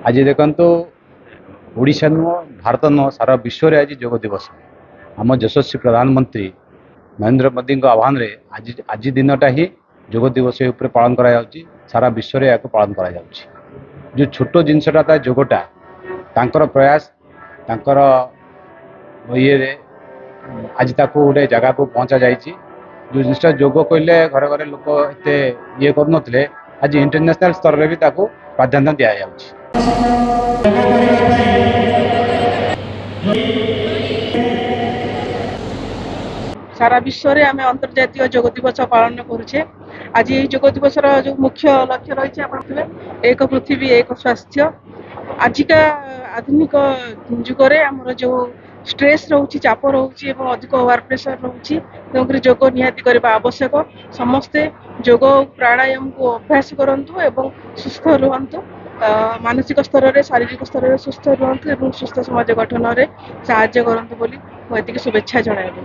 आज देखु ओडिशा नुह भारत नुह सारा विश्व में आज योग दिवस आम यशस्वी प्रधानमंत्री नरेंद्र मोदी आह्वान आज आज दिनटा ही योग दिवस पालन करा सारा विश्व में या पालन करा जो छोट जिनसटा योगटा तांकर प्रयास तांकर ये आज ताको गोटे जगह को पहुंचा जाइए जो जिनसा योग कहले घर घर लोक एते ये कर आज इंटरनेशनल स्तर में भी ताको प्राधान्य दि जाउछि। सारा विश्व में आम अंतर्जातीय योग दिवस पालन करुचे। आज ये योग दिवस जो मुख्य लक्ष्य रही है एक पृथ्वी एक स्वास्थ्य। आजिका आधुनिक जुगरे आमर जो स्ट्रेस रोची चाप रोची एवं अधिक ओवर प्रेशर रोची तेणुक योग निहाती करने आवश्यक। समस्ते योग प्राणायाम को अभ्यास करंतु एवं सुस्थ रुहंतु मानसिक स्तर में शारीरिक स्तर में सुस्थ रुहंतु एवं सुस्थ समाज गठन में साहाय्य करंतु बोली मुझे शुभेच्छा जणाइबी।